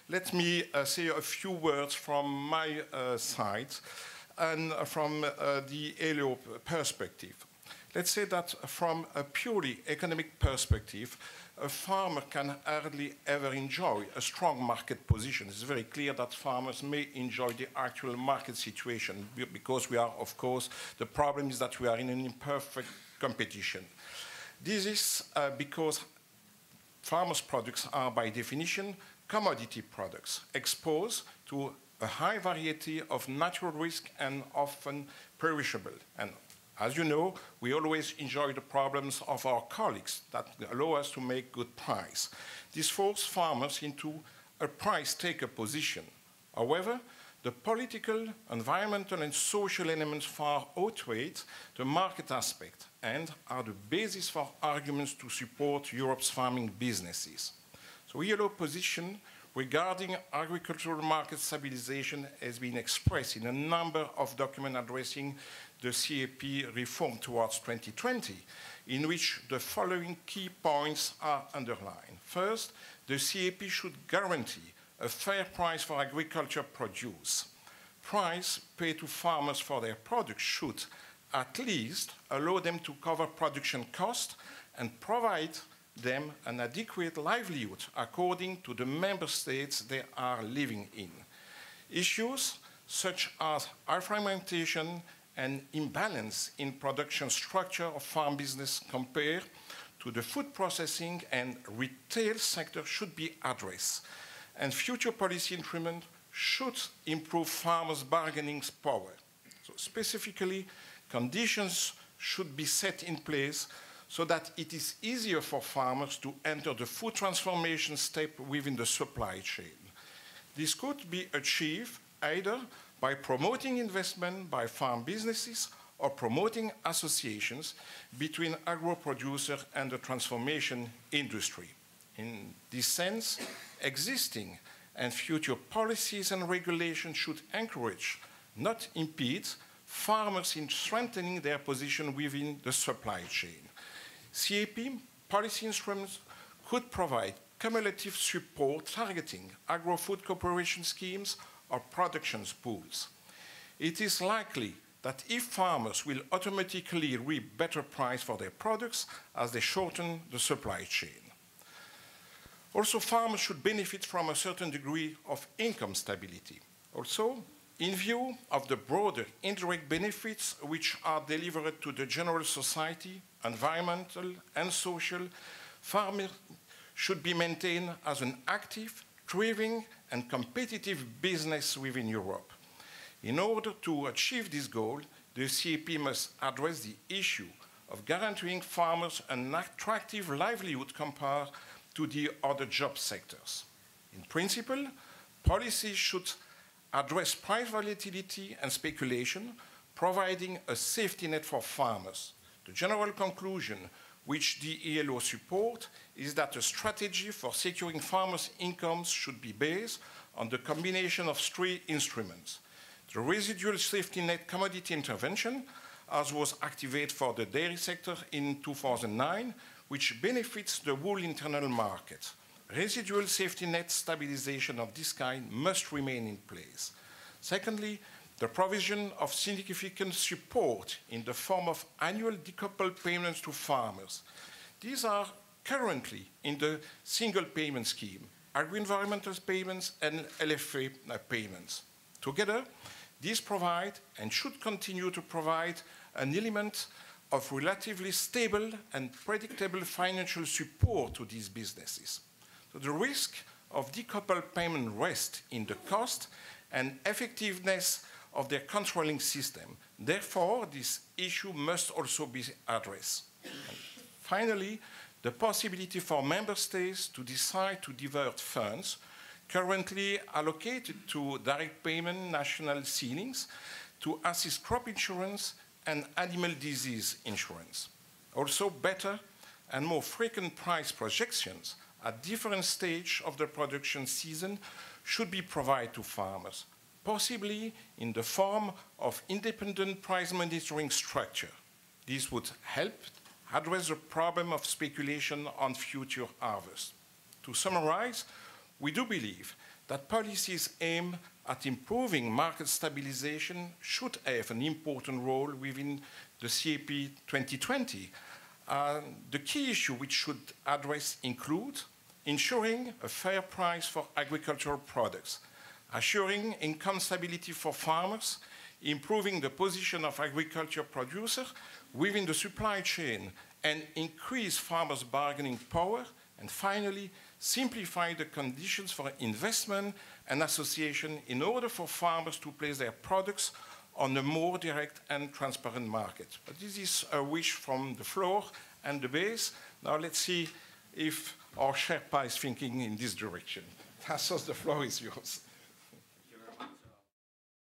let me say a few words from my side and from the ELO perspective. Let's say that from a purely economic perspective, a farmer can hardly ever enjoy a strong market position. It's very clear that farmers may enjoy the actual market situation because we are, of course, the problem is that we are in an imperfect competition. This is because farmers' products are, by definition, commodity products exposed to a high variety of natural risk and often perishable. And as you know, we always enjoy the problems of our colleagues that allow us to make good price. This forces farmers into a price-taker position. However, the political, environmental, and social elements far outweigh the market aspect and are the basis for arguments to support Europe's farming businesses. So ELO position regarding agricultural market stabilization has been expressed in a number of documents addressing the CAP reform towards 2020, in which the following key points are underlined. First, the CAP should guarantee a fair price for agriculture produce. Price paid to farmers for their products should at least allow them to cover production costs and provide them an adequate livelihood according to the member states they are living in. Issues such as fragmentation and imbalance in production structure of farm business compared to the food processing and retail sector should be addressed, and future policy instruments should improve farmers' bargaining power. So specifically, conditions should be set in place so that it is easier for farmers to enter the food transformation step within the supply chain. This could be achieved either by promoting investment by farm businesses or promoting associations between agro-producer and the transformation industry. In this sense, existing and future policies and regulations should encourage, not impede, farmers in strengthening their position within the supply chain. CAP policy instruments could provide cumulative support targeting agro-food cooperation schemes or production pools. It is likely that if farmers will automatically reap better price for their products as they shorten the supply chain. Also, farmers should benefit from a certain degree of income stability. Also, in view of the broader indirect benefits which are delivered to the general society, environmental and social, farming should be maintained as an active, thriving and competitive business within Europe. In order to achieve this goal, the CAP must address the issue of guaranteeing farmers an attractive livelihood compared to the other job sectors. In principle, policies should address price volatility and speculation, providing a safety net for farmers. The general conclusion which the ELO support is that a strategy for securing farmers' incomes should be based on the combination of three instruments. The residual safety net commodity intervention, as was activated for the dairy sector in 2009, which benefits the whole internal market. Residual safety net stabilization of this kind must remain in place. Secondly, the provision of significant support in the form of annual decoupled payments to farmers. These are currently in the single payment scheme, agro-environmental payments and LFA payments. Together, these provide and should continue to provide an element of relatively stable and predictable financial support to these businesses. So the risk of decoupled payment rests in the cost and effectiveness of their controlling system. Therefore, this issue must also be addressed. And finally, the possibility for member states to decide to divert funds currently allocated to direct payment national ceilings to assist crop insurance and animal disease insurance. Also, better and more frequent price projections at different stages of the production season should be provided to farmers, possibly in the form of independent price monitoring structure. This would help address the problem of speculation on future harvests. To summarize, we do believe that policies aimed at improving market stabilization should have an important role within the CAP 2020. The key issue which should address include ensuring a fair price for agricultural products, assuring income stability for farmers, improving the position of agriculture producers within the supply chain, and increase farmers' bargaining power, and finally, simplify the conditions for investment and association in order for farmers to place their products on a more direct and transparent market. But this is a wish from the floor and the base. Now let's see if our Sherpa is thinking in this direction. Tassos, the floor is yours.